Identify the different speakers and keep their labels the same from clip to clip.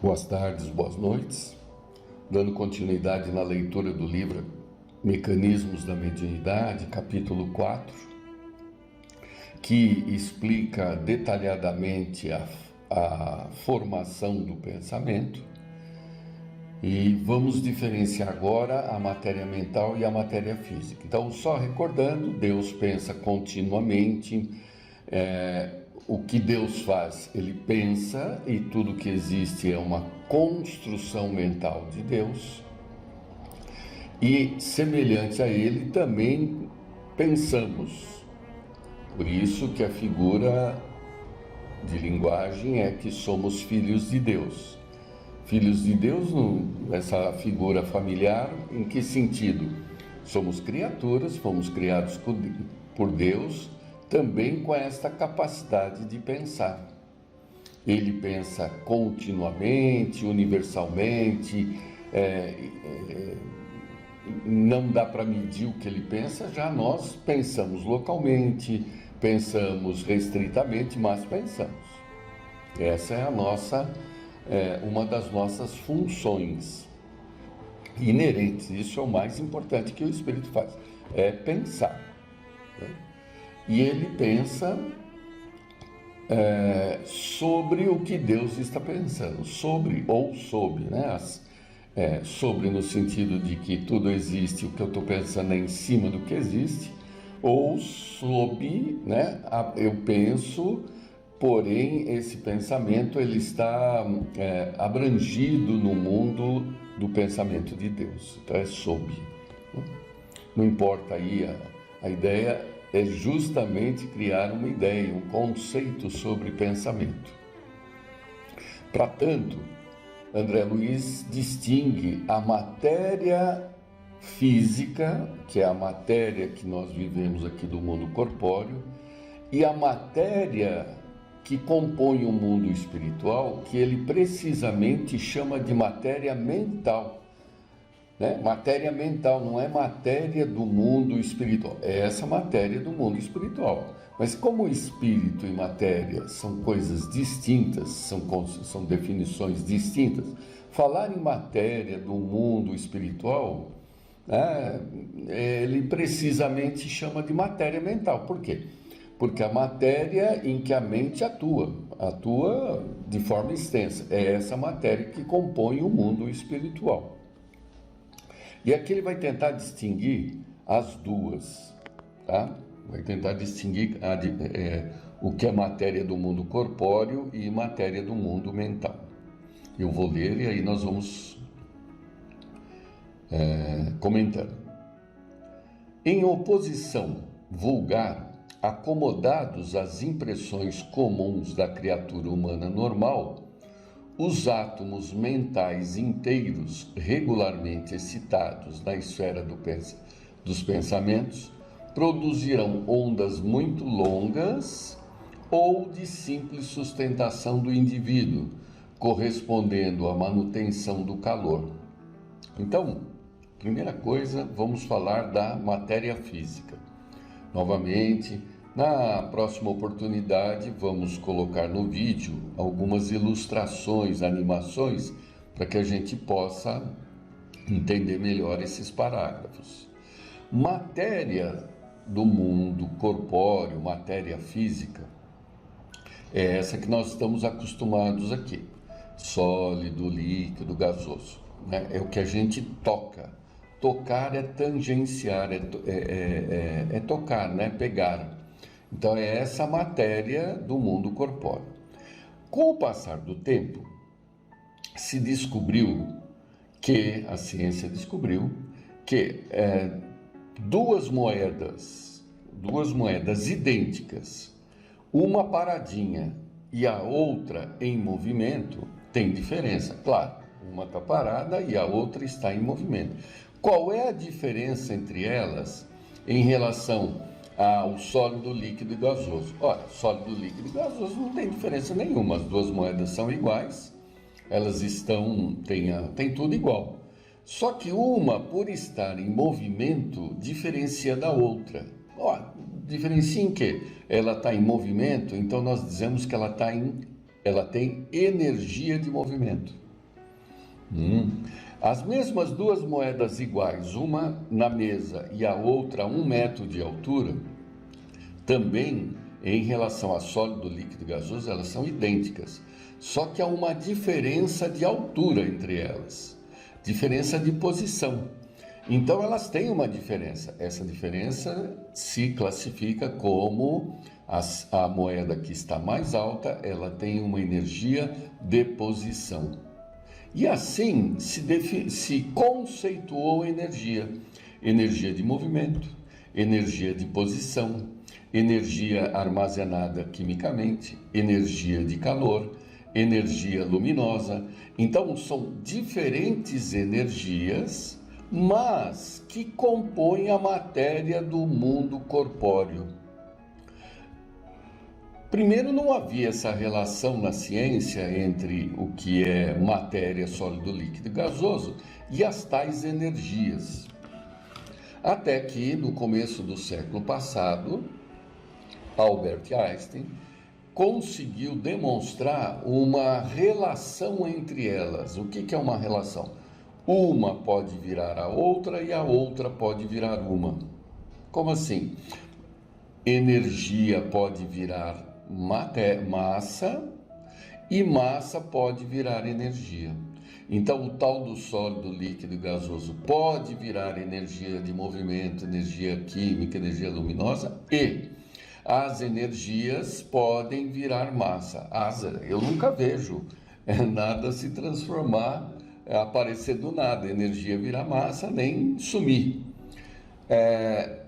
Speaker 1: Boas tardes, boas noites. Dando continuidade na leitura do livro Mecanismos da Mediunidade, capítulo 4, que explica detalhadamente a formação do pensamento. E vamos diferenciar agora a matéria mental e a matéria física. Então, só recordando, Deus pensa continuamente. O que Deus faz? Ele pensa, e tudo que existe é uma construção mental de Deus. E, semelhante a Ele, também pensamos. Por isso que a figura de linguagem é que somos filhos de Deus. Filhos de Deus, essa figura familiar, em que sentido? Somos criaturas, fomos criados por Deus, também com esta capacidade de pensar. Ele pensa continuamente, universalmente, não dá para medir o que ele pensa, já nós pensamos localmente, pensamos restritamente, mas pensamos. Essa é uma das nossas funções inerentes. Isso é o mais importante que o Espírito faz, é pensar, né? E ele pensa sobre o que Deus está pensando, sobre ou sob, né? Sobre no sentido de que tudo existe, o que eu estou pensando é em cima do que existe, ou sob, né? Eu penso, porém esse pensamento ele está abrangido no mundo do pensamento de Deus, então é sob. Não importa aí, a ideia é justamente criar uma ideia, um conceito sobre pensamento. Para tanto, André Luiz distingue a matéria física, que é a matéria que nós vivemos aqui do mundo corpóreo, e a matéria que compõe o mundo espiritual, que ele precisamente chama de matéria mental. Né? Matéria mental, não é matéria do mundo espiritual, é essa matéria do mundo espiritual. Mas como espírito e matéria são coisas distintas, são definições distintas, falar em matéria do mundo espiritual, ele precisamente chama de matéria mental. Por quê? Porque a matéria em que a mente atua de forma extensa, é essa matéria que compõe o mundo espiritual. E aqui ele vai tentar distinguir as duas, tá? Vai tentar distinguir o que é matéria do mundo corpóreo e matéria do mundo mental. Eu vou ler e aí nós vamos comentando. Em oposição vulgar, acomodados às impressões comuns da criatura humana normal, os átomos mentais inteiros, regularmente excitados na esfera dos pensamentos, produzirão ondas muito longas ou de simples sustentação do indivíduo, correspondendo à manutenção do calor. Então, primeira coisa, vamos falar da matéria física. Novamente, na próxima oportunidade, vamos colocar no vídeo algumas ilustrações, animações, para que a gente possa entender melhor esses parágrafos. Matéria do mundo corpóreo, matéria física, é essa que nós estamos acostumados aqui. Sólido, líquido, gasoso, né? É o que a gente toca. Tocar é tangenciar, é tocar, né? Pegar. Então, é essa matéria do mundo corpóreo. Com o passar do tempo, se descobriu a ciência descobriu que duas moedas idênticas, uma paradinha e a outra em movimento, tem diferença. Claro, uma está parada e a outra está em movimento. Qual é a diferença entre elas em relação ao sólido, líquido e gasoso? Olha, sólido, líquido e gasoso não tem diferença nenhuma, as duas moedas são iguais, elas tem tudo igual. Só que uma, por estar em movimento, diferencia da outra. Diferencia em quê? Ela está em movimento, então nós dizemos que ela tem energia de movimento. As mesmas duas moedas iguais, uma na mesa e a outra a 1 metro de altura, também em relação a sólido, líquido e gasoso, elas são idênticas. Só que há uma diferença de altura entre elas, diferença de posição. Então elas têm uma diferença. Essa diferença se classifica como a moeda que está mais alta, ela tem uma energia de posição. E assim se conceituou energia. Energia de movimento, energia de posição, energia armazenada quimicamente, energia de calor, energia luminosa. Então são diferentes energias, mas que compõem a matéria do mundo corpóreo. Primeiro, não havia essa relação na ciência entre o que é matéria, sólido, líquido e gasoso e as tais energias. Até que, no começo do século passado, Albert Einstein conseguiu demonstrar uma relação entre elas. O que é uma relação? Uma pode virar a outra e a outra pode virar uma. Como assim? Energia pode virar massa e massa pode virar energia. Então, o tal do sólido, líquido e gasoso pode virar energia de movimento, energia química, energia luminosa, e as energias podem virar massa. Eu nunca vejo nada se transformar, aparecer do nada, energia virar massa, nem sumir.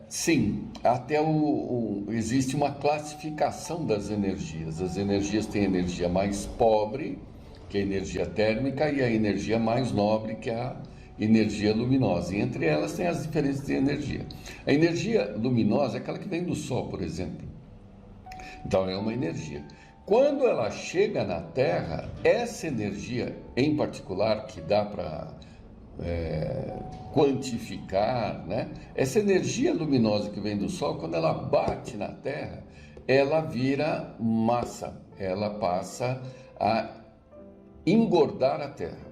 Speaker 1: Sim, até existe uma classificação das energias. As energias têm a energia mais pobre, que é a energia térmica, e a energia mais nobre, que é a energia luminosa. E entre elas tem as diferenças de energia. A energia luminosa é aquela que vem do Sol, por exemplo. Então é uma energia. Quando ela chega na Terra, essa energia, em particular, que dá para quantificar, né? Essa energia luminosa que vem do Sol, quando ela bate na Terra, ela vira massa, ela passa a engordar a Terra.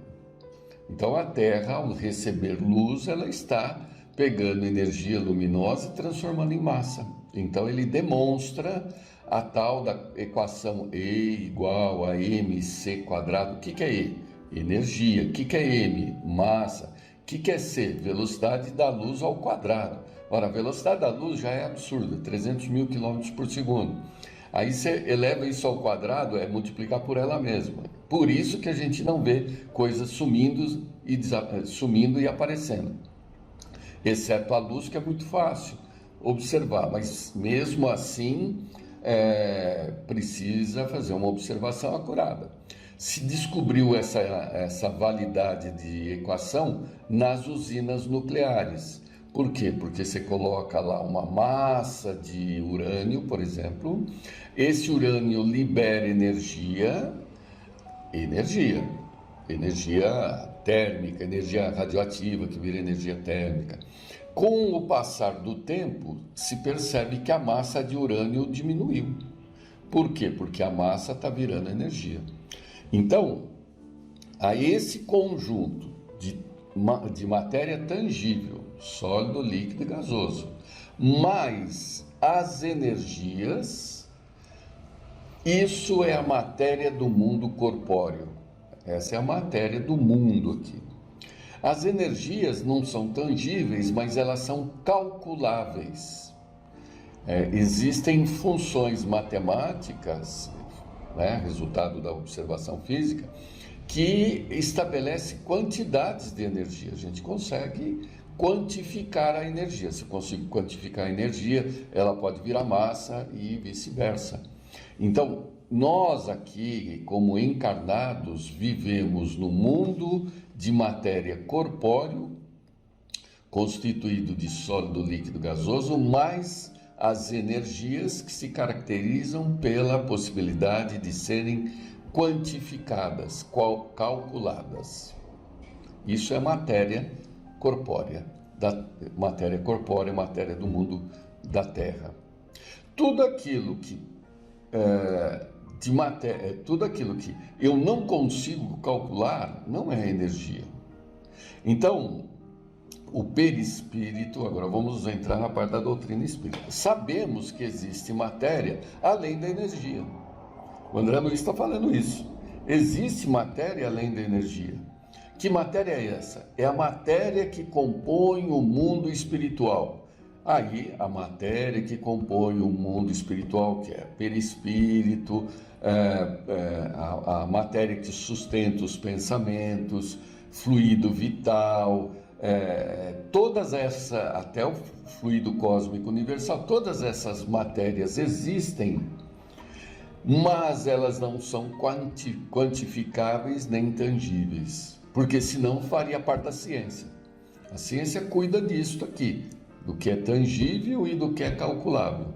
Speaker 1: Então a Terra, ao receber luz, ela está pegando energia luminosa e transformando em massa. Então ele demonstra a tal da equação E igual a mc². O que é E? Energia. O que é M? Massa. O que é C? Velocidade da luz ao quadrado. Ora, a velocidade da luz já é absurda, 300 mil quilômetros por segundo. Aí você eleva isso ao quadrado, é multiplicar por ela mesma. Por isso que a gente não vê coisas sumindo e aparecendo. Exceto a luz, que é muito fácil observar, mas mesmo assim precisa fazer uma observação acurada. Se descobriu essa validade de equação nas usinas nucleares. Por quê? Porque você coloca lá uma massa de urânio, por exemplo, esse urânio libera energia térmica, energia radioativa, que vira energia térmica. Com o passar do tempo, se percebe que a massa de urânio diminuiu. Por quê? Porque a massa está virando energia. Então, a esse conjunto de matéria tangível, sólido, líquido e gasoso, mais as energias, isso é a matéria do mundo corpóreo. Essa é a matéria do mundo aqui. As energias não são tangíveis, mas elas são calculáveis. Existem funções matemáticas, né, resultado da observação física, que estabelece quantidades de energia. A gente consegue quantificar a energia. Se eu consigo quantificar a energia, ela pode virar massa e vice-versa. Então, nós aqui, como encarnados, vivemos no mundo de matéria corpóreo, constituído de sólido, líquido, gasoso, mais as energias que se caracterizam pela possibilidade de serem quantificadas, calculadas. Isso é matéria corpórea, matéria do mundo da Terra. Tudo aquilo que de matéria, tudo aquilo que eu não consigo calcular, não é energia. Então, o perispírito, agora vamos entrar na parte da doutrina espírita. Sabemos que existe matéria além da energia. O André Luiz está falando isso. Existe matéria além da energia. Que matéria é essa? É a matéria que compõe o mundo espiritual. Aí, a matéria que compõe o mundo espiritual, que é perispírito, a matéria que sustenta os pensamentos, fluido vital, todas essas, até o fluido cósmico universal, todas essas matérias existem, mas elas não são quantificáveis nem tangíveis, porque senão faria parte da ciência. A ciência cuida disso aqui, do que é tangível e do que é calculável.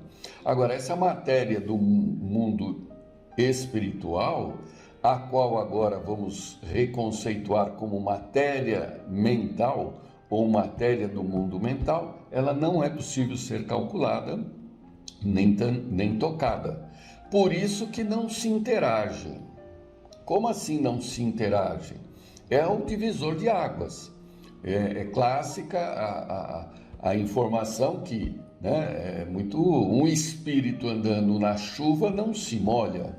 Speaker 1: Agora, essa matéria do mundo espiritual, a qual agora vamos reconceituar como matéria mental ou matéria do mundo mental, ela não é possível ser calculada nem tocada. Por isso que não se interage. Como assim não se interage? É o divisor de águas. É clássica a informação que, né, um espírito andando na chuva não se molha.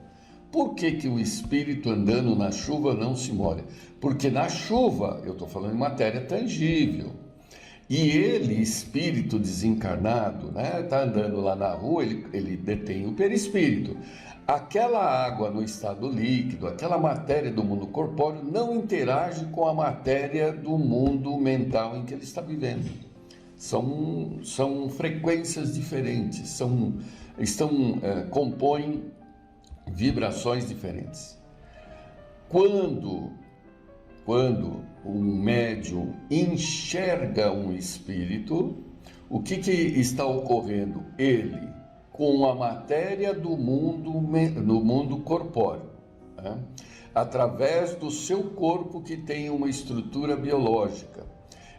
Speaker 1: Por que o espírito andando na chuva não se molha? Porque na chuva, eu estou falando de matéria tangível, e ele, espírito desencarnado, né, está andando lá na rua, ele detém o perispírito. Aquela água no estado líquido, aquela matéria do mundo corpóreo não interage com a matéria do mundo mental em que ele está vivendo. São frequências diferentes, compõem vibrações diferentes. Quando um médium enxerga um espírito, o que está ocorrendo? Ele, com a matéria do mundo, no mundo corpóreo, né? Através do seu corpo que tem uma estrutura biológica,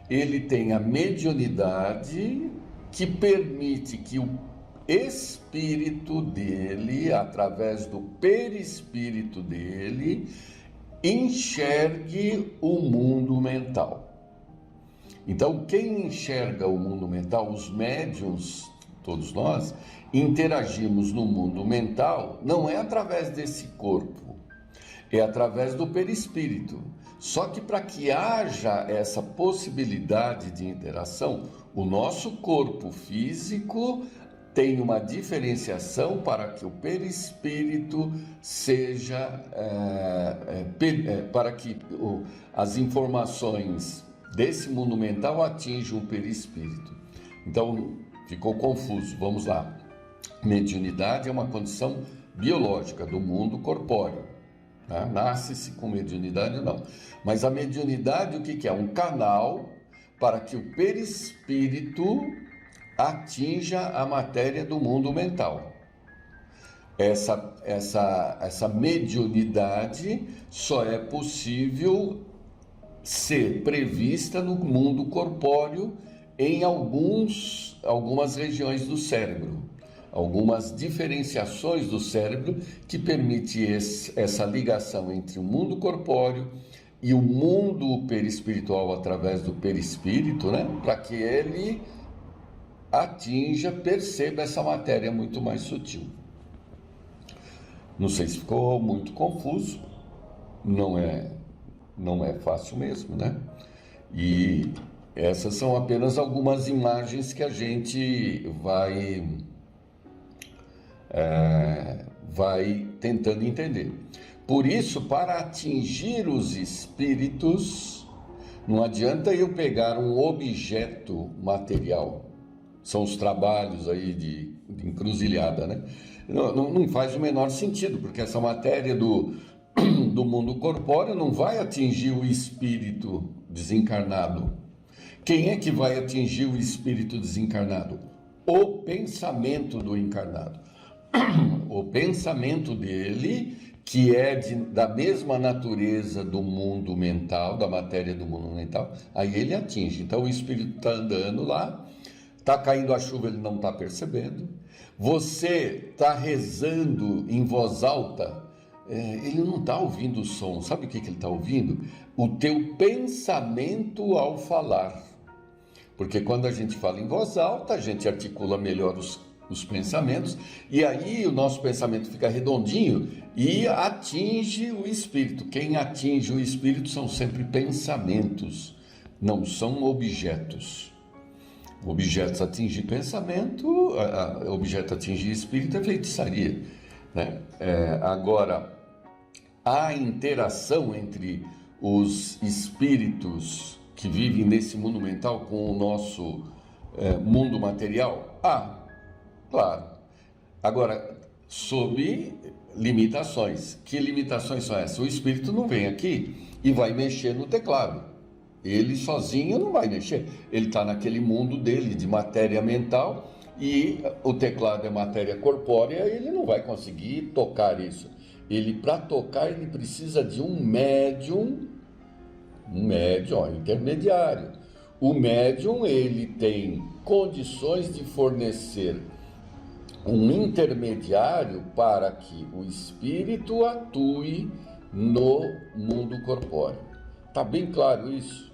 Speaker 1: ele tem a mediunidade que permite que o espírito dele, através do perispírito dele, enxergue o mundo mental. Então, quem enxerga o mundo mental, os médiuns, todos nós, interagimos no mundo mental, não é através desse corpo, é através do perispírito. Só que para que haja essa possibilidade de interação, o nosso corpo físico tem uma diferenciação para que o perispírito seja, para que as informações desse mundo mental atinjam o perispírito. Então, ficou confuso, vamos lá. Mediunidade é uma condição biológica do mundo corpóreo. Tá? Nasce-se com mediunidade, não. Mas a mediunidade, o que é? Um canal para que o perispírito atinja a matéria do mundo mental. Essa mediunidade só é possível ser prevista no mundo corpóreo em algumas regiões do cérebro, algumas diferenciações do cérebro que permite essa ligação entre o mundo corpóreo e o mundo perispiritual através do perispírito, né? Para que ele perceba essa matéria muito mais sutil. Não sei se ficou muito confuso, não é fácil mesmo, né? E essas são apenas algumas imagens que a gente vai tentando entender. Por isso, para atingir os espíritos, não adianta eu pegar um objeto material. São os trabalhos aí de encruzilhada, né? Não faz o menor sentido, porque essa matéria do mundo corpóreo não vai atingir o espírito desencarnado. Quem é que vai atingir o espírito desencarnado? O pensamento do encarnado. O pensamento dele, que é da mesma natureza do mundo mental, da matéria do mundo mental, aí ele atinge. Então o espírito está andando lá, está caindo a chuva, ele não está percebendo. Você está rezando em voz alta, ele não está ouvindo o som. Sabe o que ele está ouvindo? O teu pensamento ao falar. Porque quando a gente fala em voz alta, a gente articula melhor os pensamentos, e aí o nosso pensamento fica redondinho e atinge o espírito. Quem atinge o espírito são sempre pensamentos, não são objetos. Objetos atingir pensamento, objeto atingir espírito é feitiçaria, né? Agora, a interação entre os espíritos que vivem nesse mundo mental com o nosso mundo material? Claro. Agora, sob limitações. Que limitações são essas? O espírito não vem aqui e vai mexer no teclado. Ele sozinho não vai mexer. Ele está naquele mundo dele de matéria mental e o teclado é matéria corpórea, ele não vai conseguir tocar isso. Para tocar, ele precisa de um médium, intermediário. O médium, ele tem condições de fornecer um intermediário para que o espírito atue no mundo corpóreo. Está bem claro isso?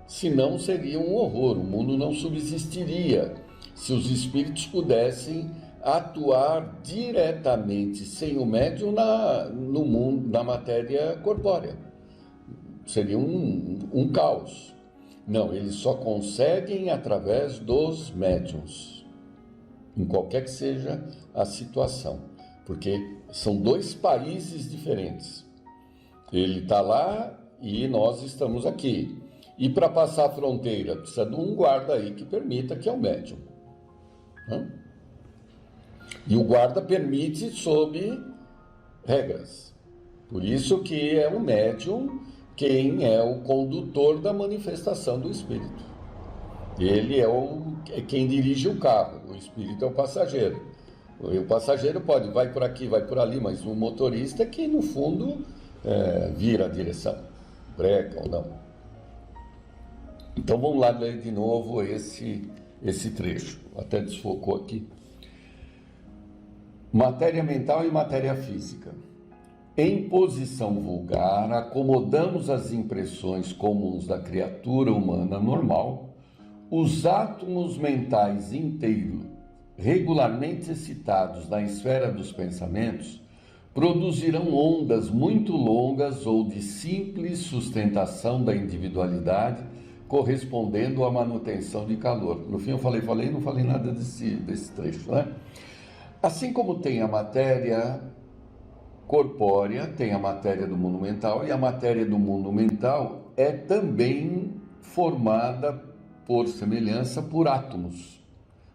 Speaker 1: Senão seria um horror, o mundo não subsistiria se os espíritos pudessem atuar diretamente, sem o médium, no mundo, na matéria corpórea. Seria um caos. Não, eles só conseguem através dos médiuns, em qualquer que seja a situação, porque são dois países diferentes. Ele está lá e nós estamos aqui. E para passar a fronteira, precisa de um guarda aí que permita, que é o médium. E o guarda permite sob regras. Por isso que é o médium quem é o condutor da manifestação do espírito. Ele é quem dirige o carro, o espírito é o passageiro. O passageiro vai por aqui, vai por ali, mas o motorista é que, no fundo, vira a direção, breca ou não. Então vamos lá ler de novo esse trecho, até desfocou aqui. Matéria mental e matéria física. Em posição vulgar, acomodamos as impressões comuns da criatura humana normal. Os átomos mentais inteiros, regularmente excitados na esfera dos pensamentos, produzirão ondas muito longas ou de simples sustentação da individualidade, correspondendo à manutenção de calor. No fim eu falei, não falei nada desse trecho, né? Assim como tem a matéria corpórea, tem a matéria do mundo mental, e a matéria do mundo mental é também formada, por semelhança, por átomos,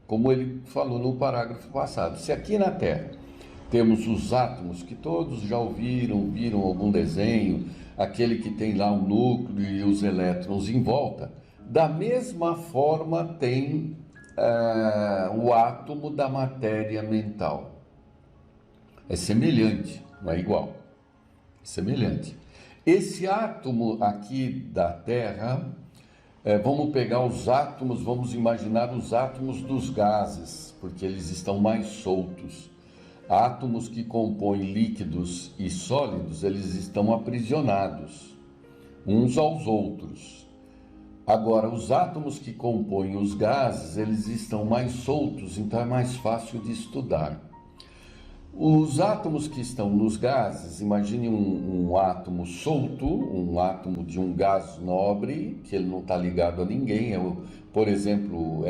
Speaker 1: como ele falou no parágrafo passado. Se aqui na Terra temos os átomos, que todos já viram algum desenho, aquele que tem lá um núcleo e os elétrons em volta, da mesma forma tem o átomo da matéria mental. É semelhante, não é igual, é semelhante. Esse átomo aqui da Terra, vamos pegar os átomos, vamos imaginar os átomos dos gases, porque eles estão mais soltos. Átomos que compõem líquidos e sólidos, eles estão aprisionados uns aos outros. Agora, os átomos que compõem os gases, eles estão mais soltos, então é mais fácil de estudar. Os átomos que estão nos gases, imagine um átomo solto, um átomo de um gás nobre, que ele não está ligado a ninguém, por exemplo,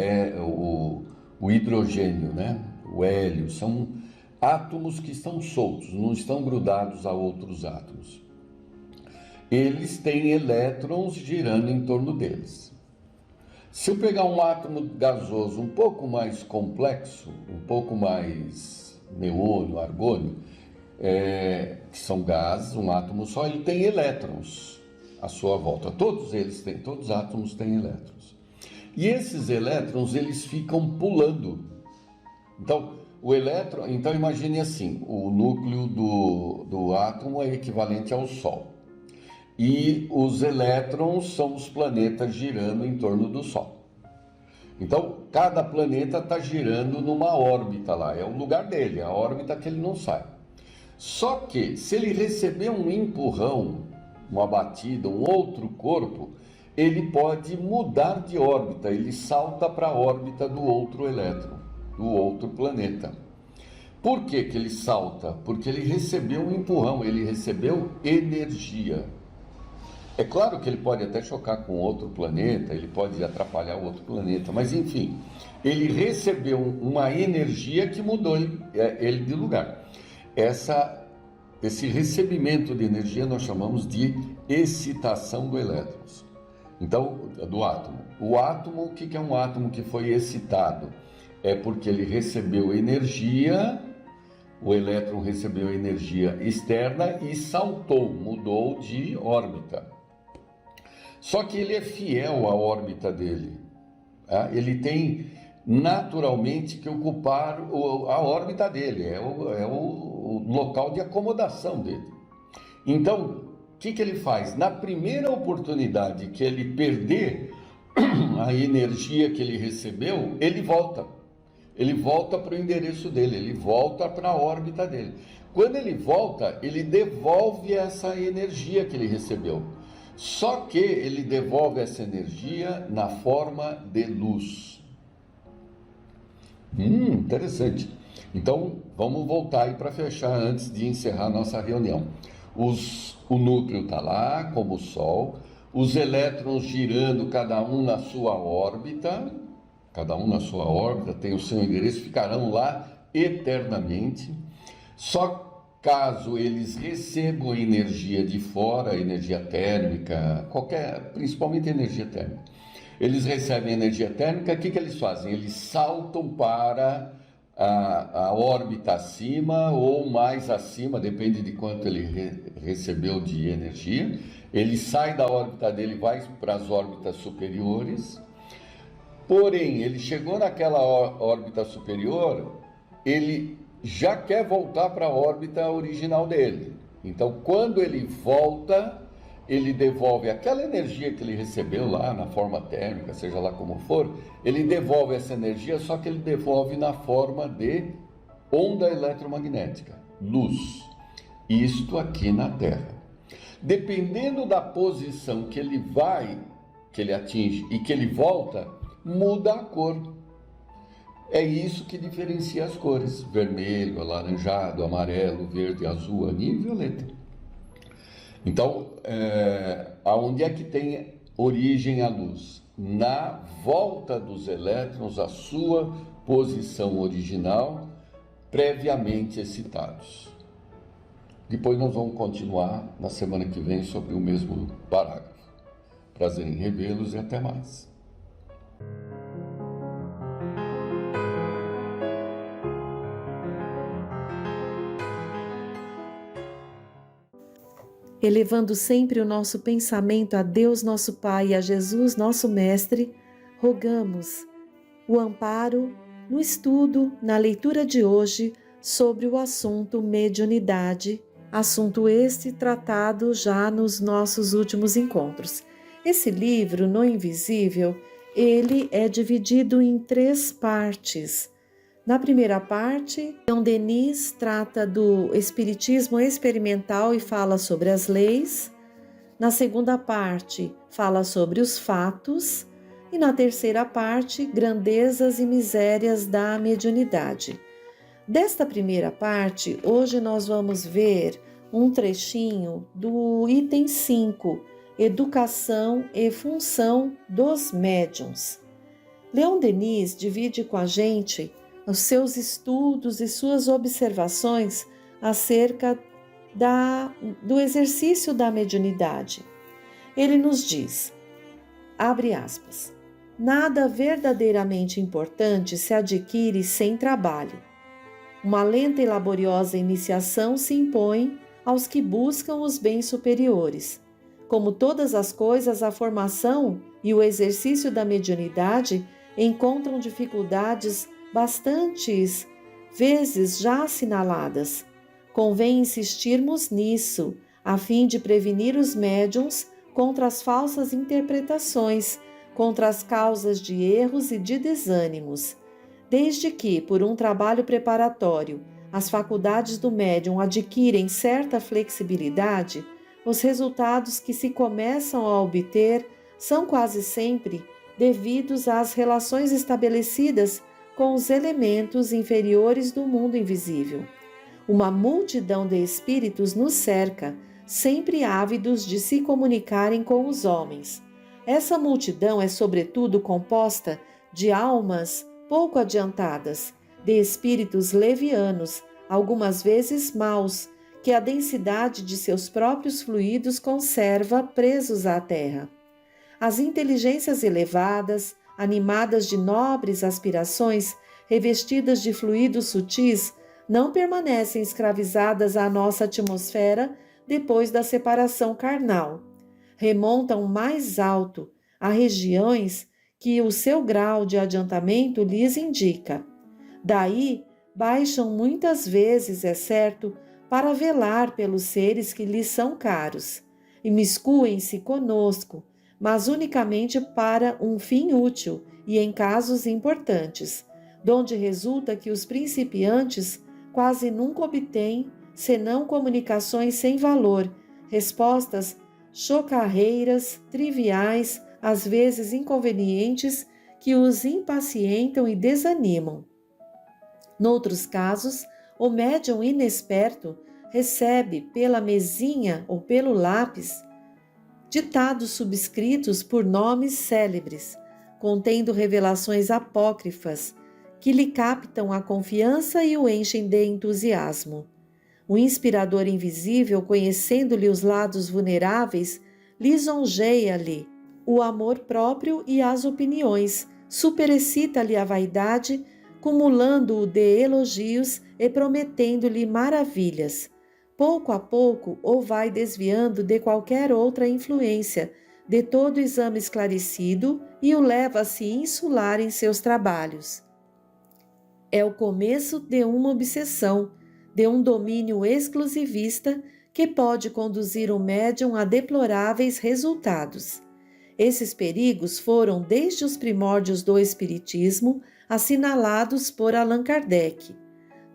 Speaker 1: o hidrogênio, né? O hélio, são átomos que estão soltos, não estão grudados a outros átomos. Eles têm elétrons girando em torno deles. Se eu pegar um átomo gasoso um pouco mais complexo, um pouco mais neônio, argônio, que são gases, um átomo só, ele tem elétrons à sua volta. Todos os átomos têm elétrons. E esses elétrons, eles ficam pulando. Então imagine assim, o núcleo do átomo é equivalente ao Sol. E os elétrons são os planetas girando em torno do Sol. Então, cada planeta está girando numa órbita lá, é o lugar dele, a órbita que ele não sai. Só que, se ele receber um empurrão, uma batida, um outro corpo, ele pode mudar de órbita, ele salta para a órbita do outro elétron, do outro planeta. Por que que ele salta? Porque ele recebeu um empurrão, ele recebeu energia. É claro que ele pode até chocar com outro planeta, ele pode atrapalhar o outro planeta, mas enfim, ele recebeu uma energia que mudou ele de lugar. Esse recebimento de energia nós chamamos de excitação do elétron. Então, do átomo. O átomo, o que é um átomo que foi excitado? É porque ele recebeu energia, o elétron recebeu energia externa e saltou, mudou de órbita. Só que ele é fiel à órbita dele. Tá? Ele tem naturalmente que ocupar a órbita dele, é o local de acomodação dele. Então, o que ele faz? Na primeira oportunidade que ele perder a energia que ele recebeu, ele volta. Ele volta para o endereço dele, ele volta para a órbita dele. Quando ele volta, ele devolve essa energia que ele recebeu. Só que ele devolve essa energia na forma de luz. Interessante. Então, vamos voltar aí para fechar antes de encerrar nossa reunião. O núcleo está lá, como o Sol, os elétrons girando cada um na sua órbita, tem o seu endereço, ficarão lá eternamente. Só caso eles recebam energia de fora, energia térmica, principalmente energia térmica, eles recebem energia térmica, o que eles fazem? Eles saltam para a órbita acima ou mais acima, depende de quanto ele recebeu de energia. Ele sai da órbita dele e vai para as órbitas superiores. Porém, ele chegou naquela órbita superior, ele já quer voltar para a órbita original dele. Então, quando ele volta, ele devolve aquela energia que ele recebeu lá na forma térmica, seja lá como for, ele devolve essa energia, só que ele devolve na forma de onda eletromagnética, luz. Isto aqui na Terra. Dependendo da posição que ele atinge e que ele volta, muda a cor. É isso que diferencia as cores: vermelho, alaranjado, amarelo, verde, azul, aninho e violeta. Então, aonde é que tem origem a luz? Na volta dos elétrons à sua posição original, previamente excitados. Depois nós vamos continuar na semana que vem sobre o mesmo parágrafo. Prazer em revê-los e até mais.
Speaker 2: Elevando sempre o nosso pensamento a Deus nosso Pai e a Jesus nosso Mestre, rogamos o amparo no estudo, na leitura de hoje, sobre o assunto mediunidade, assunto este tratado já nos nossos últimos encontros. Esse livro, No Invisível, ele é dividido em 3 partes. Na primeira parte, Leon Denis trata do espiritismo experimental e fala sobre as leis. Na segunda parte, fala sobre os fatos. E na terceira parte, grandezas e misérias da mediunidade. Desta primeira parte, hoje nós vamos ver um trechinho do item 5, Educação e Função dos Médiuns. Leon Denis divide com a gente os seus estudos e suas observações acerca do exercício da mediunidade. Ele nos diz, abre aspas, nada verdadeiramente importante se adquire sem trabalho. Uma lenta e laboriosa iniciação se impõe aos que buscam os bens superiores. Como todas as coisas, a formação e o exercício da mediunidade encontram dificuldades bastantes vezes já assinaladas. Convém insistirmos nisso, a fim de prevenir os médiuns contra as falsas interpretações, contra as causas de erros e de desânimos. Desde que, por um trabalho preparatório, as faculdades do médium adquirem certa flexibilidade, os resultados que se começam a obter são quase sempre devidos às relações estabelecidas com os elementos inferiores do mundo invisível. Uma multidão de espíritos nos cerca, sempre ávidos de se comunicarem com os homens. Essa multidão é sobretudo composta de almas pouco adiantadas, de espíritos levianos, algumas vezes maus, que a densidade de seus próprios fluidos conserva presos à terra. As inteligências elevadas, animadas de nobres aspirações, revestidas de fluidos sutis, não permanecem escravizadas à nossa atmosfera depois da separação carnal. Remontam mais alto, a regiões que o seu grau de adiantamento lhes indica. Daí, baixam muitas vezes, é certo, para velar pelos seres que lhes são caros. Imiscuem-se conosco, mas unicamente para um fim útil e em casos importantes, donde resulta que os principiantes quase nunca obtêm senão comunicações sem valor, respostas chocarreiras, triviais, às vezes inconvenientes, que os impacientam e desanimam. Noutros casos, o médium inexperto recebe pela mesinha ou pelo lápis ditados subscritos por nomes célebres, contendo revelações apócrifas, que lhe captam a confiança e o enchem de entusiasmo. O inspirador invisível, conhecendo-lhe os lados vulneráveis, lisonjeia-lhe o amor próprio e as opiniões, superexcita-lhe a vaidade, cumulando-o de elogios e prometendo-lhe maravilhas. Pouco a pouco o vai desviando de qualquer outra influência, de todo exame esclarecido, e o leva a se insular em seus trabalhos. É o começo de uma obsessão, de um domínio exclusivista que pode conduzir o médium a deploráveis resultados. Esses perigos foram, desde os primórdios do Espiritismo, assinalados por Allan Kardec.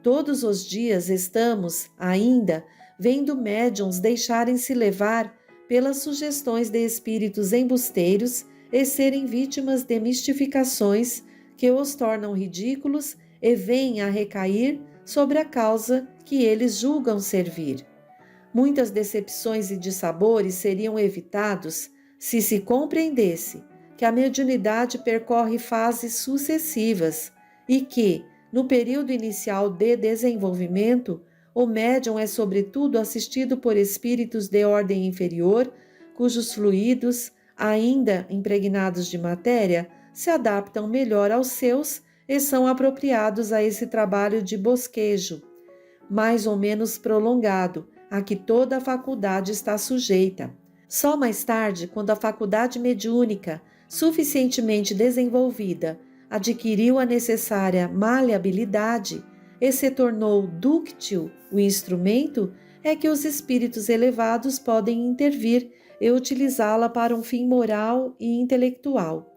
Speaker 2: Todos os dias estamos, ainda, vendo médiuns deixarem-se levar pelas sugestões de espíritos embusteiros e serem vítimas de mistificações que os tornam ridículos e vêm a recair sobre a causa que eles julgam servir. Muitas decepções e dissabores seriam evitados se se compreendesse que a mediunidade percorre fases sucessivas e que, no período inicial de desenvolvimento, o médium é sobretudo assistido por espíritos de ordem inferior, cujos fluidos, ainda impregnados de matéria, se adaptam melhor aos seus e são apropriados a esse trabalho de bosquejo, mais ou menos prolongado, a que toda a faculdade está sujeita. Só mais tarde, quando a faculdade mediúnica, suficientemente desenvolvida, adquiriu a necessária maleabilidade e se tornou dúctil o instrumento, é que os espíritos elevados podem intervir e utilizá-la para um fim moral e intelectual.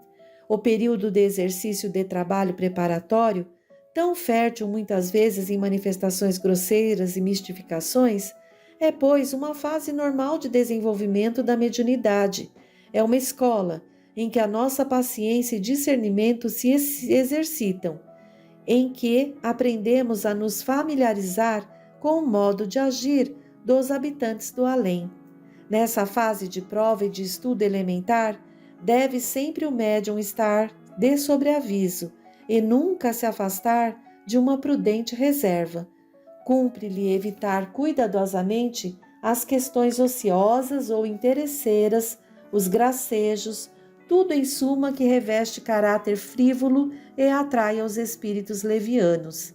Speaker 2: O período de exercício de trabalho preparatório, tão fértil muitas vezes em manifestações grosseiras e mistificações, é, pois, uma fase normal de desenvolvimento da mediunidade. É uma escola em que a nossa paciência e discernimento se exercitam, em que aprendemos a nos familiarizar com o modo de agir dos habitantes do além. Nessa fase de prova e de estudo elementar, deve sempre o médium estar de sobreaviso e nunca se afastar de uma prudente reserva. Cumpre-lhe evitar cuidadosamente as questões ociosas ou interesseiras, os gracejos, tudo em suma que reveste caráter frívolo e atrai aos espíritos levianos.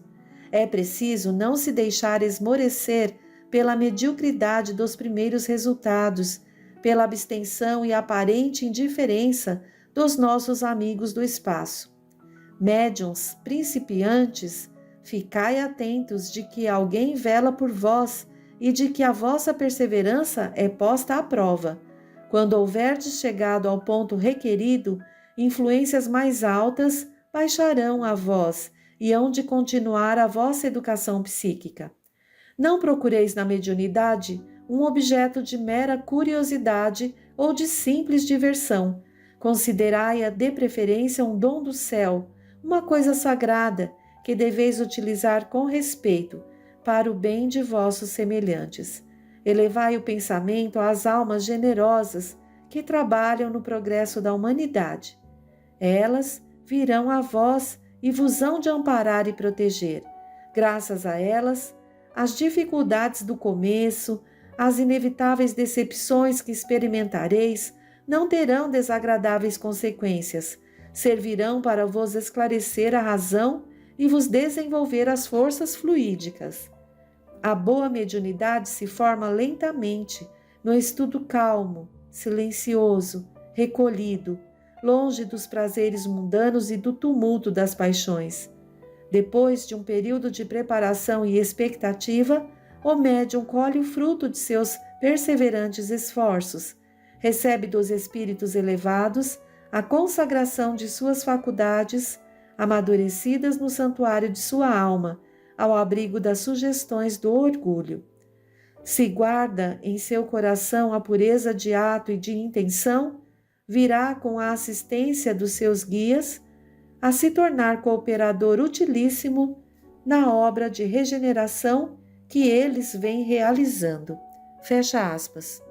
Speaker 2: É preciso não se deixar esmorecer pela mediocridade dos primeiros resultados, pela abstenção e aparente indiferença dos nossos amigos do espaço. Médiuns principiantes, ficai atentos de que alguém vela por vós e de que a vossa perseverança é posta à prova. Quando houverdes chegado ao ponto requerido, influências mais altas baixarão a voz e hão de continuar a vossa educação psíquica. Não procureis na mediunidade um objeto de mera curiosidade ou de simples diversão. Considerai-a de preferência um dom do céu, uma coisa sagrada que deveis utilizar com respeito para o bem de vossos semelhantes. Elevai o pensamento às almas generosas que trabalham no progresso da humanidade. Elas virão a vós e vos hão de amparar e proteger. Graças a elas, as dificuldades do começo, as inevitáveis decepções que experimentareis não terão desagradáveis consequências, servirão para vos esclarecer a razão e vos desenvolver as forças fluídicas. A boa mediunidade se forma lentamente, no estudo calmo, silencioso, recolhido, longe dos prazeres mundanos e do tumulto das paixões. Depois de um período de preparação e expectativa, o médium colhe o fruto de seus perseverantes esforços, recebe dos espíritos elevados a consagração de suas faculdades, amadurecidas no santuário de sua alma, ao abrigo das sugestões do orgulho. Se guarda em seu coração a pureza de ato e de intenção, virá com a assistência dos seus guias a se tornar cooperador utilíssimo na obra de regeneração que eles vêm realizando. Fecha aspas.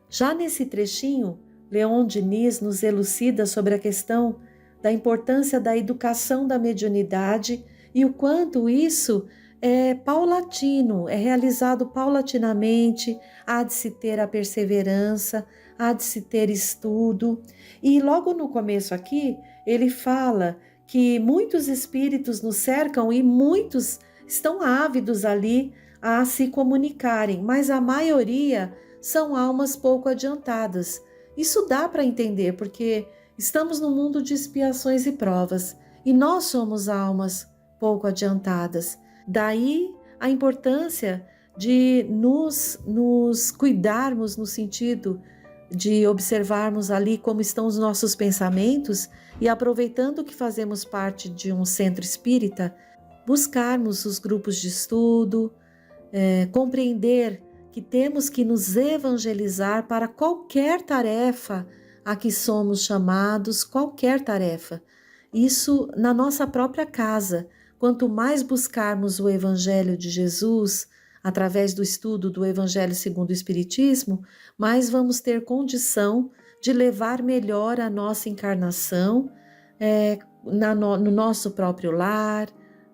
Speaker 2: Já nesse trechinho, Leon Denis nos elucida sobre a questão da importância da educação da mediunidade e o quanto isso é paulatino, é realizado paulatinamente, há de se ter a perseverança, há de se ter estudo. E logo no começo aqui, ele fala que muitos espíritos nos cercam e muitos estão ávidos ali a se comunicarem, mas a maioria são almas pouco adiantadas. Isso dá para entender, porque estamos num mundo de expiações e provas, e nós somos almas pouco adiantadas. Daí a importância de nos cuidarmos no sentido de observarmos ali como estão os nossos pensamentos e, aproveitando que fazemos parte de um centro espírita, buscarmos os grupos de estudo, compreender que temos que nos evangelizar para qualquer tarefa a que somos chamados, qualquer tarefa. Isso na nossa própria casa. Quanto mais buscarmos o Evangelho de Jesus, através do estudo do Evangelho segundo o Espiritismo, mais vamos ter condição de levar melhor a nossa encarnação no nosso próprio lar,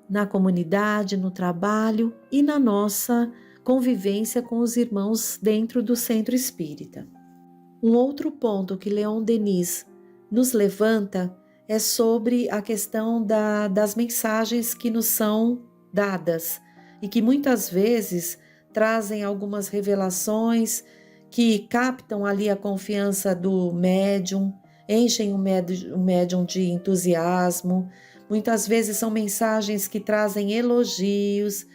Speaker 2: na comunidade, no trabalho e na nossa convivência com os irmãos dentro do centro espírita. Um outro ponto que Leon Denis nos levanta é sobre a questão das mensagens que nos são dadas e que muitas vezes trazem algumas revelações que captam ali a confiança do médium, enchem o médium de entusiasmo. Muitas vezes são mensagens que trazem elogios,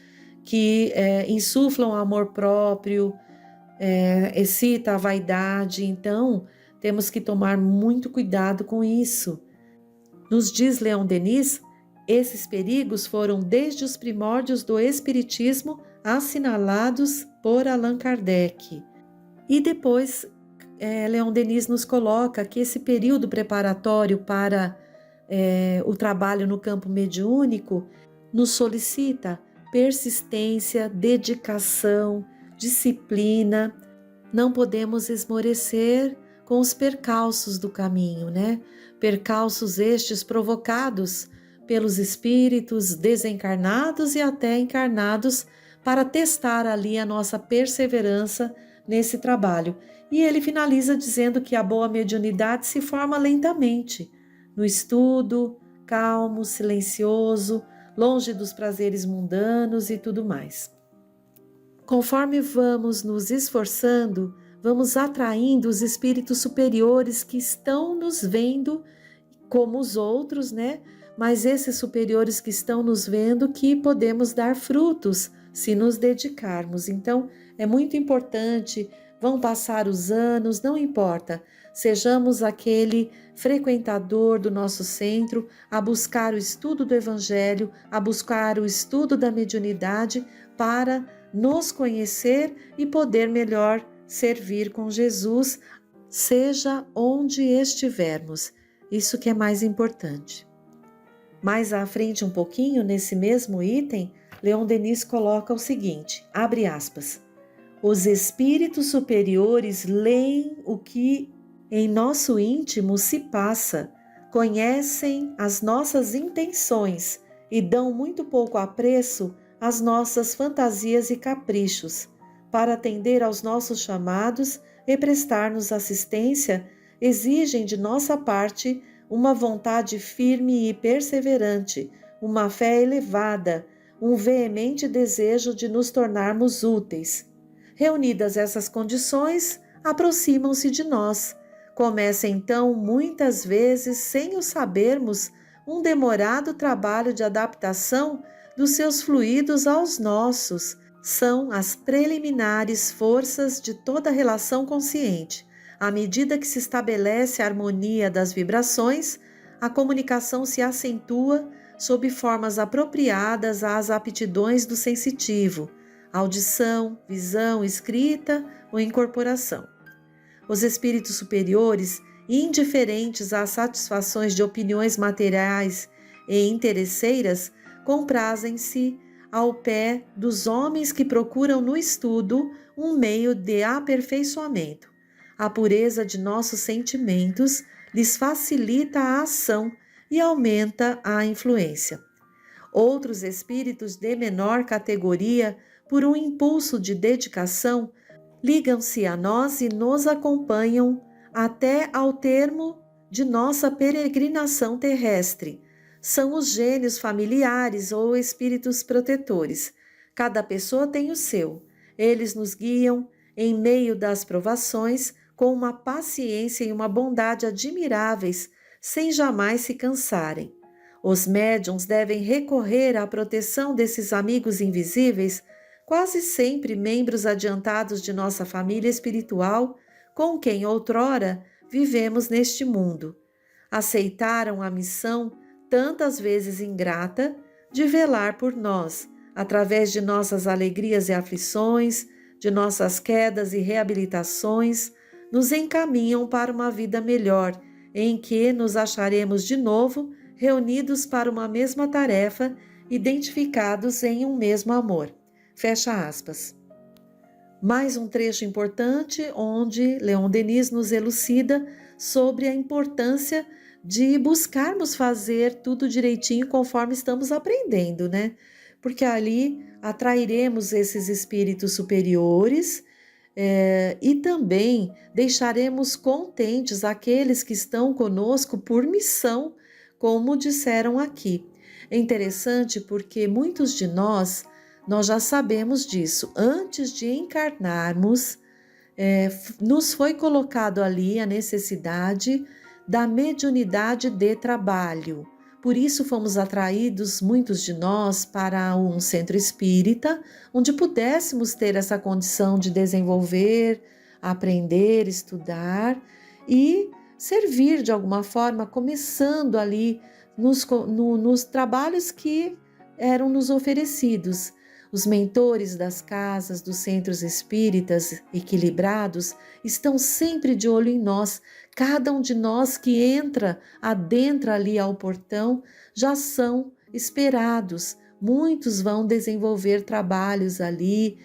Speaker 2: que insuflam amor próprio, excita a vaidade. Então, temos que tomar muito cuidado com isso. Nos diz Leon Denis, esses perigos foram desde os primórdios do Espiritismo assinalados por Allan Kardec. E depois, Leon Denis nos coloca que esse período preparatório para o trabalho no campo mediúnico nos solicita persistência, dedicação, disciplina. Não podemos esmorecer com os percalços do caminho, né? Percalços estes provocados pelos espíritos desencarnados e até encarnados para testar ali a nossa perseverança nesse trabalho. E ele finaliza dizendo que a boa mediunidade se forma lentamente, no estudo, calmo, silencioso, longe dos prazeres mundanos e tudo mais. Conforme vamos nos esforçando, vamos atraindo os espíritos superiores que estão nos vendo como os outros, né? Mas esses superiores que estão nos vendo que podemos dar frutos se nos dedicarmos. Então, é muito importante Vão passar os anos, não importa. Sejamos aquele frequentador do nosso centro a buscar o estudo do Evangelho, a buscar o estudo da mediunidade para nos conhecer e poder melhor servir com Jesus, seja onde estivermos. Isso que é mais importante. Mais à frente um pouquinho, nesse mesmo item, Leon Denis coloca o seguinte, abre aspas, os espíritos superiores leem o que em nosso íntimo se passa, conhecem as nossas intenções e dão muito pouco apreço às nossas fantasias e caprichos. Para atender aos nossos chamados e prestar-nos assistência, exigem de nossa parte uma vontade firme e perseverante, uma fé elevada, um veemente desejo de nos tornarmos úteis. Reunidas essas condições, aproximam-se de nós. Começa então, muitas vezes, sem o sabermos, um demorado trabalho de adaptação dos seus fluidos aos nossos. São as preliminares forças de toda relação consciente. À medida que se estabelece a harmonia das vibrações, a comunicação se acentua sob formas apropriadas às aptidões do sensitivo, audição, visão, escrita ou incorporação. Os espíritos superiores, indiferentes às satisfações de opiniões materiais e interesseiras, comprazem-se ao pé dos homens que procuram no estudo um meio de aperfeiçoamento. A pureza de nossos sentimentos lhes facilita a ação e aumenta a influência. Outros espíritos de menor categoria, por um impulso de dedicação, ligam-se a nós e nos acompanham até ao termo de nossa peregrinação terrestre. São os gênios familiares ou espíritos protetores. Cada pessoa tem o seu. Eles nos guiam em meio das provações com uma paciência e uma bondade admiráveis, sem jamais se cansarem. Os médiuns devem recorrer à proteção desses amigos invisíveis, quase sempre membros adiantados de nossa família espiritual, com quem outrora vivemos neste mundo. Aceitaram a missão, tantas vezes ingrata, de velar por nós, através de nossas alegrias e aflições, de nossas quedas e reabilitações, nos encaminham para uma vida melhor, em que nos acharemos de novo reunidos para uma mesma tarefa, identificados em um mesmo amor. Fecha aspas. Mais um trecho importante onde Leon Denis nos elucida sobre a importância de buscarmos fazer tudo direitinho conforme estamos aprendendo, né? Porque ali atrairemos esses espíritos superiores e também deixaremos contentes aqueles que estão conosco por missão, como disseram aqui. É interessante porque muitos de nós já sabemos disso. Antes de encarnarmos, nos foi colocado ali a necessidade da mediunidade de trabalho. Por isso fomos atraídos, muitos de nós, para um centro espírita, onde pudéssemos ter essa condição de desenvolver, aprender, estudar e servir de alguma forma, começando ali nos trabalhos que eram nos oferecidos. Os mentores das casas, dos centros espíritas equilibrados estão sempre de olho em nós. Cada um de nós que adentra ali ao portão, já são esperados. Muitos vão desenvolver trabalhos ali,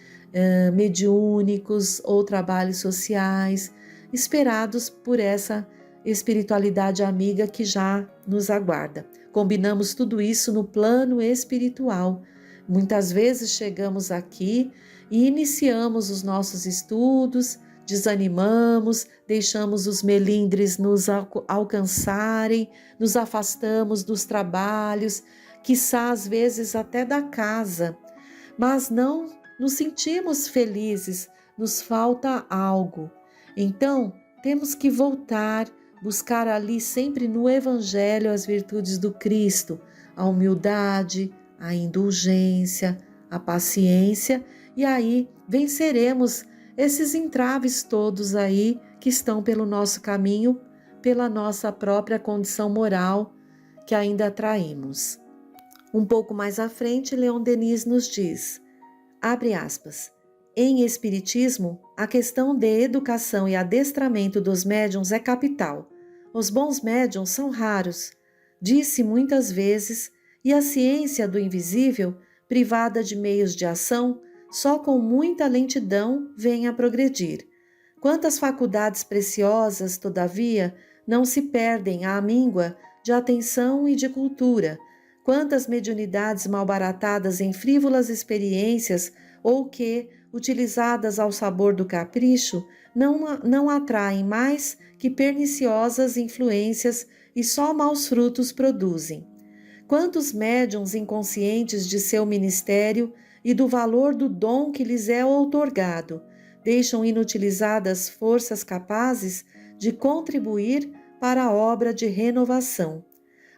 Speaker 2: mediúnicos ou trabalhos sociais, esperados por essa espiritualidade amiga que já nos aguarda. Combinamos tudo isso no plano espiritual. Muitas vezes chegamos aqui e iniciamos os nossos estudos, desanimamos, deixamos os melindres nos alcançarem, nos afastamos dos trabalhos, quiçá às vezes até da casa, mas não nos sentimos felizes, nos falta algo. Então, temos que voltar, buscar ali sempre no Evangelho as virtudes do Cristo, a humildade, a indulgência, a paciência, e aí venceremos esses entraves todos aí que estão pelo nosso caminho, pela nossa própria condição moral que ainda atraímos. Um pouco mais à frente, Leon Denis nos diz, abre aspas, em Espiritismo, a questão de educação e adestramento dos médiuns é capital. Os bons médiuns são raros, disse muitas vezes, e a ciência do invisível, privada de meios de ação, só com muita lentidão vem a progredir. Quantas faculdades preciosas, todavia, não se perdem à míngua de atenção e de cultura, quantas mediunidades malbaratadas em frívolas experiências ou que, utilizadas ao sabor do capricho, não atraem mais que perniciosas influências e só maus frutos produzem. Quantos médiuns inconscientes de seu ministério e do valor do dom que lhes é outorgado, deixam inutilizadas forças capazes de contribuir para a obra de renovação.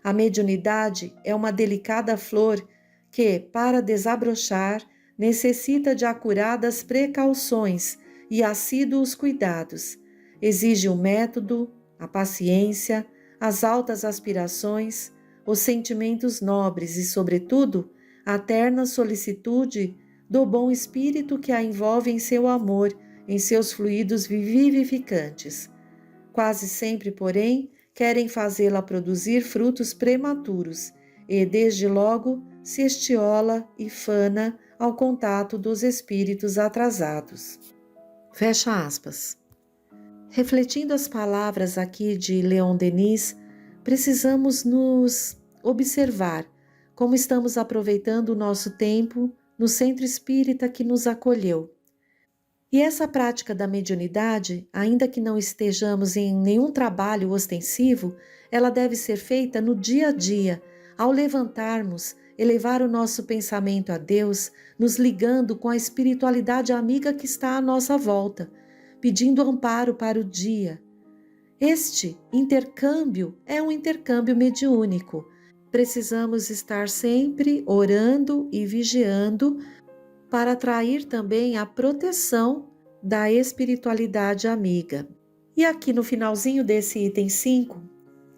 Speaker 2: A mediunidade é uma delicada flor que, para desabrochar, necessita de acuradas precauções e assíduos cuidados. Exige o método, a paciência, as altas aspirações, os sentimentos nobres e, sobretudo, a terna solicitude do bom espírito que a envolve em seu amor, em seus fluidos vivificantes. Quase sempre, porém, querem fazê-la produzir frutos prematuros e, desde logo, se estiola e fana ao contato dos espíritos atrasados. Fecha aspas. Refletindo as palavras aqui de Leon Denis, precisamos nos observar como estamos aproveitando o nosso tempo no centro espírita que nos acolheu. E essa prática da mediunidade, ainda que não estejamos em nenhum trabalho ostensivo, ela deve ser feita no dia a dia, ao levantarmos, elevar o nosso pensamento a Deus, nos ligando com a espiritualidade amiga que está à nossa volta, pedindo amparo para o dia. Este intercâmbio é um intercâmbio mediúnico. Precisamos estar sempre orando e vigiando para atrair também a proteção da espiritualidade amiga. E aqui no finalzinho desse item 5,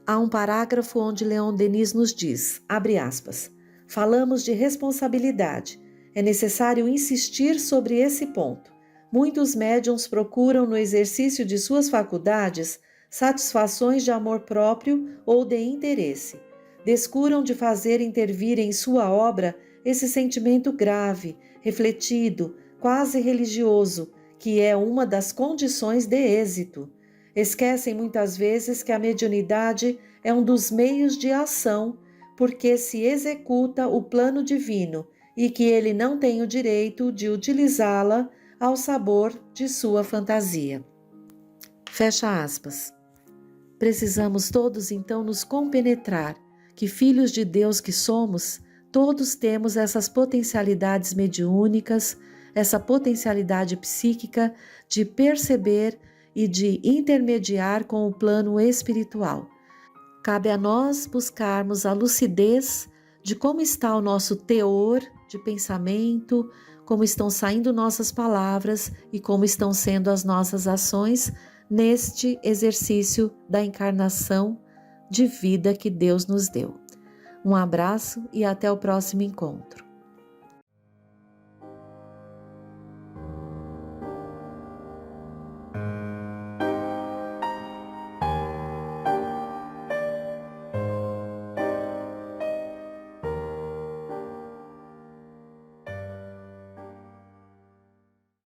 Speaker 2: há um parágrafo onde Leon Denis nos diz, abre aspas, falamos de responsabilidade. É necessário insistir sobre esse ponto. Muitos médiuns procuram no exercício de suas faculdades satisfações de amor próprio ou de interesse. Descuram de fazer intervir em sua obra esse sentimento grave, refletido, quase religioso, que é uma das condições de êxito. Esquecem muitas vezes que a mediunidade é um dos meios de ação, porque se executa o plano divino e que ele não tem o direito de utilizá-la ao sabor de sua fantasia. Fecha aspas. Precisamos todos então nos compenetrar que filhos de Deus que somos, todos temos essas potencialidades mediúnicas, essa potencialidade psíquica de perceber e de intermediar com o plano espiritual. Cabe a nós buscarmos a lucidez de como está o nosso teor de pensamento, como estão saindo nossas palavras e como estão sendo as nossas ações neste exercício da encarnação de vida que Deus nos deu. Um abraço e até o próximo encontro.